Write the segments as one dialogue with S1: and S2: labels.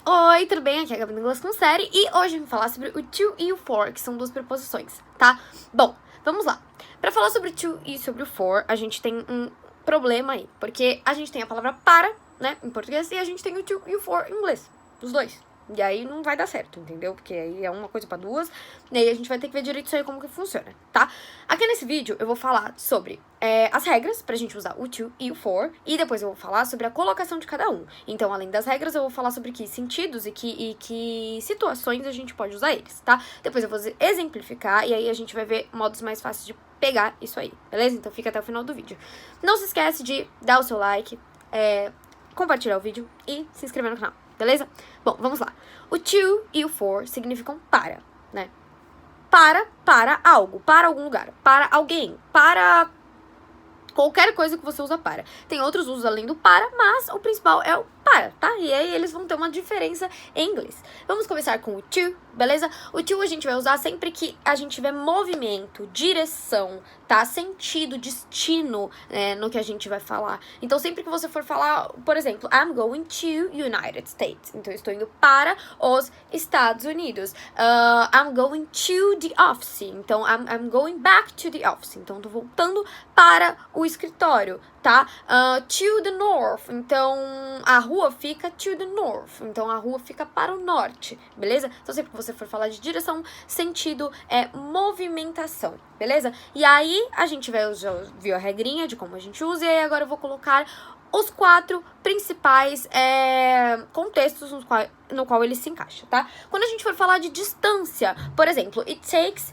S1: Oi, tudo bem? Aqui é a Gabi do Inglês com Série e hoje eu vou falar sobre o to e o for, que são duas preposições, tá? Bom, vamos lá. Pra falar sobre o to e sobre o for, a gente tem um problema aí, porque a gente tem a palavra para, né, em português, e a gente tem o to e o for em inglês, os dois. E aí não vai dar certo, entendeu? Porque aí é uma coisa pra duas, e aí a gente vai ter que ver direito isso aí como que funciona, tá? Aqui nesse vídeo eu vou falar sobre as regras pra gente usar o to e o for, e depois eu vou falar sobre a colocação de cada um. Então, além das regras, eu vou falar sobre que sentidos e que situações a gente pode usar eles, tá? Depois eu vou exemplificar, e aí a gente vai ver modos mais fáceis de pegar isso aí, beleza? Então fica até o final do vídeo. Não se esquece de dar o seu like, compartilhar o vídeo e se inscrever no canal, beleza? Bom, vamos lá. O to e o for significam para, né? Para algo, para algum lugar, para alguém, para qualquer coisa que você usa para. Tem outros usos além do para, mas o principal é o para, tá? E aí eles vão ter uma diferença em inglês. Vamos começar com o to, beleza? O to a gente vai usar sempre que a gente tiver movimento, direção, tá? Sentido, destino, no que a gente vai falar. Então, sempre que você for falar, por exemplo, I'm going to United States. Então, eu estou indo para os Estados Unidos. I'm going to the office. Então, I'm going back to the office. Então, eu tô voltando para o escritório, tá? To the north. Então, a rua fica to the north. Então, a rua fica para o norte, beleza? Então, sempre que você for falar de direção, sentido é movimentação, beleza? E aí, a gente já viu a regrinha de como a gente usa, e aí agora eu vou colocar os 4 principais contextos no qual ele se encaixa, tá? Quando a gente for falar de distância, por exemplo, it takes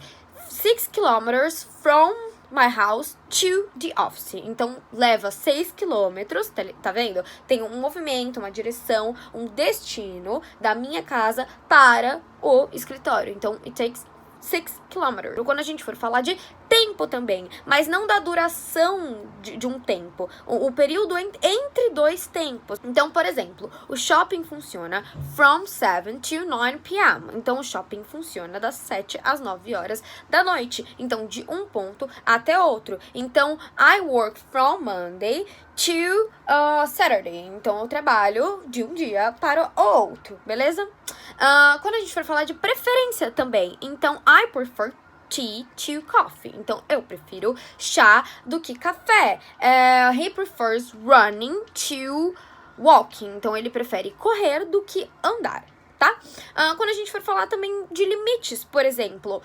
S1: 6 kilometers from my house to the office. Então, leva 6 quilômetros, tá vendo? Tem um movimento, uma direção, um destino da minha casa para o escritório. Então, it takes 6 kilometers. Quando a gente for falar de tempo também, mas não da duração de um tempo, o período entre dois tempos. Então, por exemplo, o shopping funciona from 7 to 9 p.m. Então, o shopping funciona das 7 às 9 horas da noite. Então, de um ponto até outro. Então, I work from Monday to Saturday. Então, eu trabalho de um dia para o outro, beleza? Quando a gente for falar de preferência também, então, I prefer tea to coffee. Então, eu prefiro chá do que café. He prefers running to walking. Então, ele prefere correr do que andar, tá? Quando a gente for falar também de limites, por exemplo,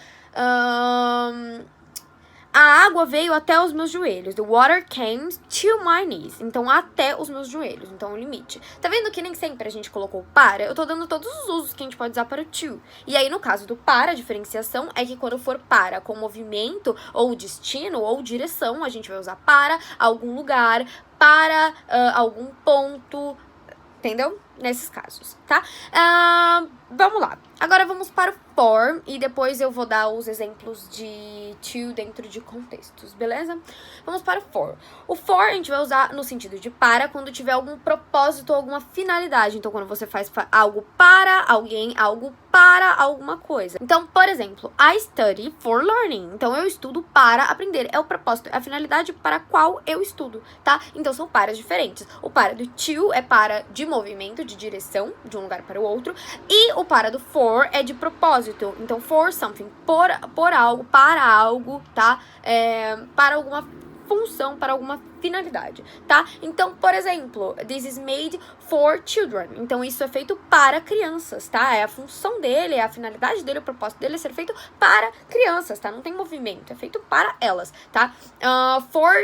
S1: a água veio até os meus joelhos. The water came to my knees. Então, até os meus joelhos. Então, o limite. Tá vendo que nem sempre a gente colocou para? Eu tô dando todos os usos que a gente pode usar para o to. E aí, no caso do para, a diferenciação é que quando for para com movimento, ou destino, ou direção, a gente vai usar para algum lugar, para algum ponto. Entendeu? Nesses casos, tá? Vamos lá. Agora vamos para o for e depois eu vou dar os exemplos de to dentro de contextos, beleza? Vamos para o for. O for a gente vai usar no sentido de para quando tiver algum propósito ou alguma finalidade. Então, quando você faz algo para alguém, algo para alguma coisa. Então, por exemplo, I study for learning. Então, eu estudo para aprender. É o propósito, é a finalidade para a qual eu estudo, tá? Então, são paras diferentes. O para do to é para de movimento, de direção, de um lugar para o outro. E o para do for é de propósito. Então, for something, por algo, para algo, tá? Para alguma função, para alguma finalidade, tá? Então, por exemplo, this is made for children. Então, isso é feito para crianças, tá? É a função dele, é a finalidade dele, o propósito dele é ser feito para crianças, tá? Não tem movimento, é feito para elas, tá? For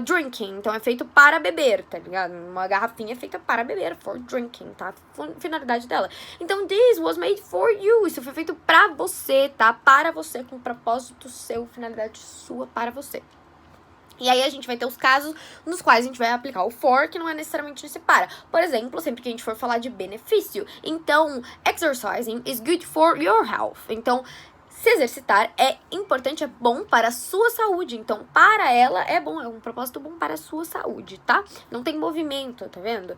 S1: drinking, então é feito para beber, tá ligado? Uma garrafinha é feita para beber, for drinking, tá? Finalidade dela. Então, this was made for you. Isso foi feito pra você, tá? Para você, com propósito seu, finalidade sua para você. E aí a gente vai ter os casos nos quais a gente vai aplicar o for, que não é necessariamente esse para. Por exemplo, sempre que a gente for falar de benefício. Então, exercising is good for your health. Então, se exercitar é importante, é bom para a sua saúde. Então, para ela é bom, é um propósito bom para a sua saúde, tá? Não tem movimento, tá vendo?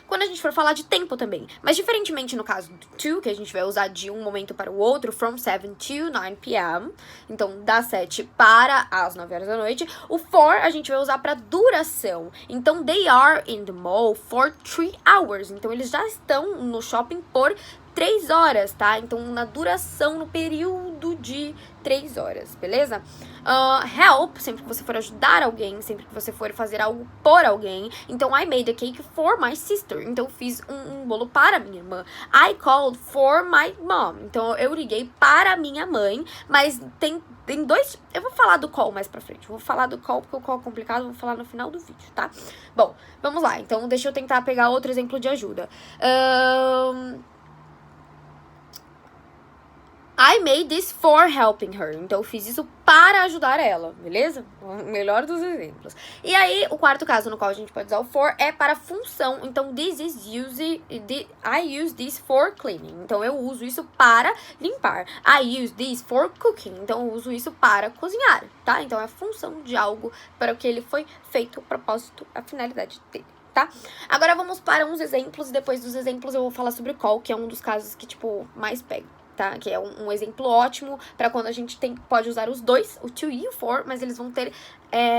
S1: Quando a gente for falar de tempo também. Mas diferentemente no caso do to, que a gente vai usar de um momento para o outro, from 7 to 9 p.m., então das 7 para as 9 horas da noite, o for a gente vai usar para duração. Então, they are in the mall for 3 hours. Então, eles já estão no shopping por 3 horas, tá? Então, na duração, no período de 3 horas, beleza? Help, sempre que você for ajudar alguém, sempre que você for fazer algo por alguém. Então, I made a cake for my sister. Então, eu fiz um bolo para minha irmã. I called for my mom. Então, eu liguei para minha mãe, mas tem dois... Eu vou falar do call mais pra frente. Vou falar do call, porque o call é complicado, vou falar no final do vídeo, tá? Bom, vamos lá. Então, deixa eu tentar pegar outro exemplo de ajuda. I made this for helping her. Então, eu fiz isso para ajudar ela, beleza? O melhor dos exemplos. E aí, o quarto caso no qual a gente pode usar o for é para função. Então, I use this for cleaning. Então, eu uso isso para limpar. I use this for cooking. Então, eu uso isso para cozinhar, tá? Então, é a função de algo para o que ele foi feito, o propósito, a finalidade dele. Tá? Agora, vamos para uns exemplos. E depois dos exemplos, eu vou falar sobre o call, que é um dos casos que, tipo, mais pega. Tá? Que é um exemplo ótimo para quando a gente pode usar os dois, o to e o for, mas eles vão ter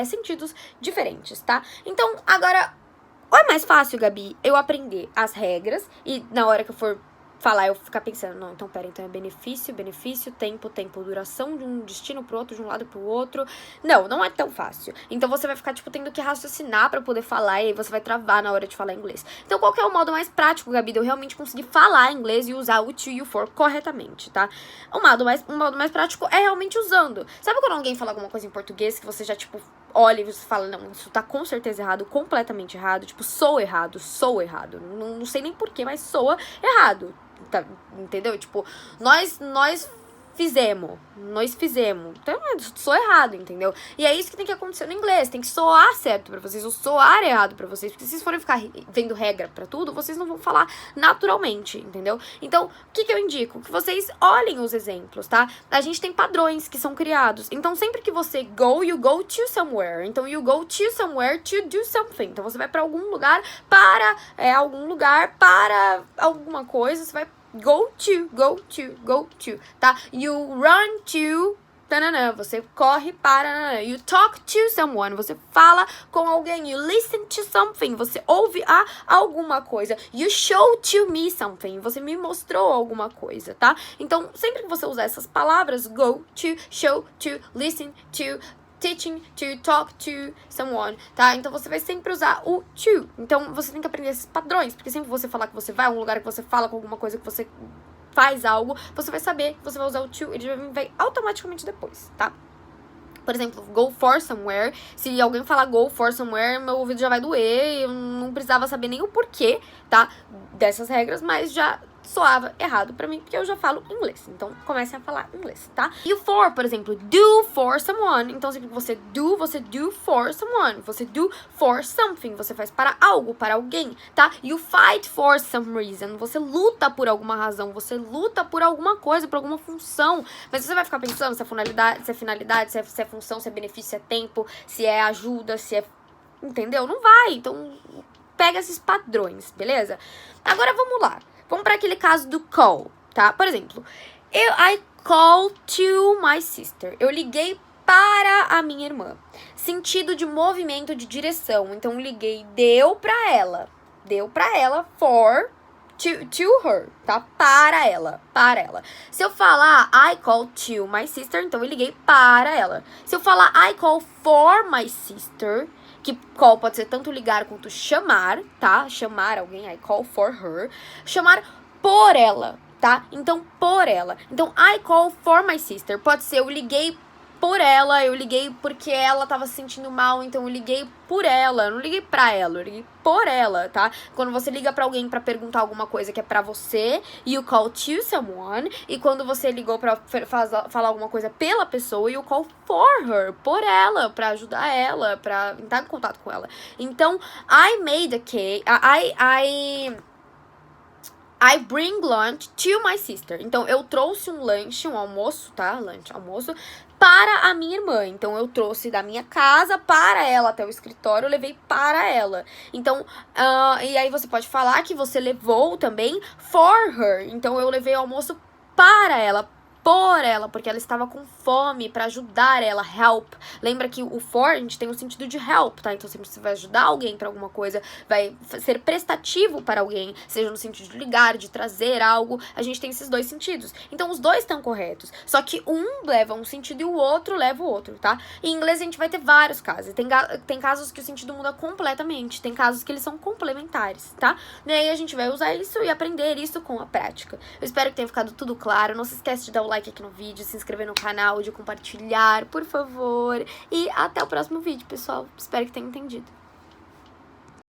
S1: sentidos diferentes, tá? Então, agora, ou é mais fácil, Gabi, eu aprender as regras e na hora que eu for falar, eu ficar pensando, não, então pera, então é benefício, tempo, duração de um destino pro outro, de um lado pro outro. Não é tão fácil. Então você vai ficar, tipo, tendo que raciocinar pra poder falar e aí você vai travar na hora de falar inglês. Então qual que é o modo mais prático, Gabi, de eu realmente conseguir falar inglês e usar o to e o for corretamente, tá? O modo mais prático é realmente usando. Sabe quando alguém fala alguma coisa em português que você já, tipo, olha e você fala, não, isso tá com certeza errado, completamente errado, tipo, sou errado. Não sei nem porquê, mas soa errado. Tá, entendeu? Tipo, nós fizemos. Então, eu sou errado, entendeu? E é isso que tem que acontecer no inglês. Tem que soar certo pra vocês, ou soar errado pra vocês. Porque se vocês forem ficar vendo regra pra tudo, vocês não vão falar naturalmente, entendeu? Então, o que eu indico? Que vocês olhem os exemplos, tá? A gente tem padrões que são criados. Então, sempre que você go, you go to somewhere. Então, you go to somewhere to do something. Então, você vai pra algum lugar para alguma coisa. Você vai go to, tá? You run to, tanana, você corre para, you talk to someone, você fala com alguém, you listen to something, você ouve alguma coisa, you show to me something, você me mostrou alguma coisa, tá? Então, sempre que você usar essas palavras, go to, show to, listen to, teaching to, talk to someone, tá? Então, você vai sempre usar o to. Então, você tem que aprender esses padrões, porque sempre que você falar que você vai a um lugar, que você fala com alguma coisa, que você faz algo, você vai saber que você vai usar o to, ele já vem automaticamente depois, tá? Por exemplo, go for somewhere. Se alguém falar go for somewhere, meu ouvido já vai doer. Eu não precisava saber nem o porquê, tá? Dessas regras, mas já soava errado pra mim, porque eu já falo inglês. Então, comecem a falar inglês, tá? E o for, por exemplo, do for someone. Então, sempre que você do for someone. Você do for something. Você faz para algo, para alguém, tá? You fight for some reason. Você luta por alguma razão. Você luta por alguma coisa, por alguma função. Mas você vai ficar pensando se é finalidade, se é função, se é benefício, se é tempo, se é ajuda, se é... Entendeu? Não vai. Então, pega esses padrões, beleza? Agora, vamos lá. Vamos para aquele caso do call, tá? Por exemplo, I call to my sister. Eu liguei para a minha irmã. Sentido de movimento, de direção. Então, liguei, deu para ela. For, to her, tá? Para ela. Se eu falar I call to my sister, então eu liguei para ela. Se eu falar I call for my sister... Que call pode ser tanto ligar quanto chamar, tá? Chamar alguém, I call for her. Chamar por ela, tá? Então, por ela. Então, I call for my sister. Pode ser eu liguei por ela, eu liguei porque ela tava se sentindo mal, então eu liguei por ela, eu não liguei pra ela, eu liguei por ela, tá? Quando você liga pra alguém pra perguntar alguma coisa que é pra você, you call to someone, e quando você ligou pra falar alguma coisa pela pessoa, you call for her, por ela, pra ajudar ela, pra entrar em contato com ela. Então, I made a cake, I bring lunch to my sister. Então, eu trouxe um lanche, um almoço, tá? Lanche, almoço, para a minha irmã. Então, eu trouxe da minha casa para ela até o escritório, eu levei para ela. Então, e aí você pode falar que você levou também for her. Então, eu levei o almoço para ela, por ela, porque ela estava com fome, para ajudar ela, help. Lembra que o for, a gente tem o sentido de help, tá? Então, sempre você vai ajudar alguém para alguma coisa, vai ser prestativo para alguém, seja no sentido de ligar, de trazer algo, a gente tem esses dois sentidos. Então, os dois estão corretos, só que um leva um sentido e o outro leva o outro, tá? Em inglês, a gente vai ter vários casos. Tem casos que o sentido muda completamente, tem casos que eles são complementares, tá? E aí, a gente vai usar isso e aprender isso com a prática. Eu espero que tenha ficado tudo claro. Não se esquece de dar o like aqui no vídeo, se inscrever no canal, de compartilhar, por favor. E até o próximo vídeo, pessoal. Espero que tenham entendido.